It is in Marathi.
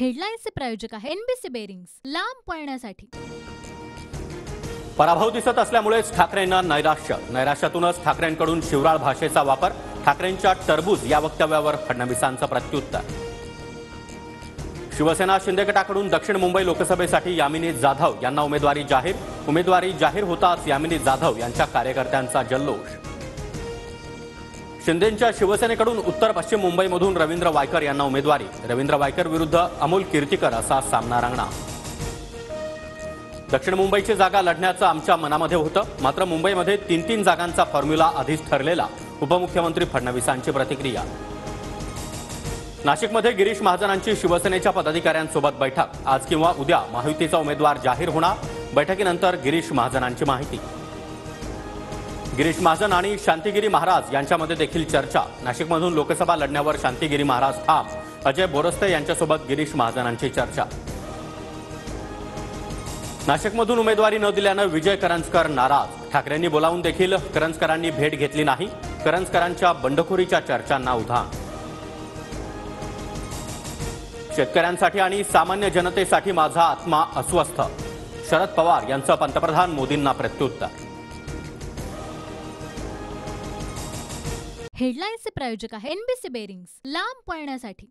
हेडलाईन्सचे प्रायोजक आहे एनबीसी बेरिंग्स, लांब पळण्यासाठी। पराभव दिसत असल्यामुळेच ठाकरेंना नैराश्यातूनच ठाकरेंकडून शिवराळ भाषेचा वापर। ठाकरेंच्या टरबूज या वक्तव्यावर फडणवीसांचं प्रत्युत्तर। शिवसेना शिंदे गटाकडून दक्षिण मुंबई लोकसभेसाठी यामिनी जाधव यांना उमेदवारी जाहीर होताच यामिनी जाधव यांच्या कार्यकर्त्यांचा जल्लोष। शिंदेंच्या शिवसेनेकडून उत्तर पश्चिम मुंबईमधून रवींद्र वायकर यांना उमेदवारी। रवींद्र वायकर विरुद्ध अमोल कीर्तीकर असा सामना रंगणार। दक्षिण मुंबईची जागा लढण्याचं आमच्या मनामध्ये होतं, मात्र मुंबईमध्ये 3 जागांचा फॉर्म्युला आधीच ठरलेला। उपमुख्यमंत्री फडणवीसांची प्रतिक्रिया। नाशिकमध्ये गिरीश महाजनांची शिवसेनेच्या पदाधिकाऱ्यांसोबत बैठक। आज किंवा उद्या महायुतीचा उमेदवार जाहीर होणार। बैठकीनंतर गिरीश महाजनांची माहिती। गिरीश महाजन आणि शांतिगिरी महाराज यांच्यामध्ये देखील चर्चा। नाशिकमधून लोकसभा लढण्यावर शांतिगिरी महाराज ठाम। अजय बोरस्ते यांच्यासोबत गिरीश महाजनांची चर्चा। नाशिकमधून उमेदवारी न दिल्यानं विजय करंजकर नाराज। ठाकरेंनी बोलावून देखील करंजकरांनी भेट घेतली नाही। करंजकरांच्या बंडखोरीच्या चर्चांना उधाण। शेतकऱ्यांसाठी आणि सामान्य जनतेसाठी माझा आत्मा अस्वस्थ। शरद पवार यांचं पंतप्रधान मोदींना प्रत्युत्तर। हेडलाईन्सचे प्रायोजक आहे एनबीसी बेरिंग्स, लांब पळण्यासाठी।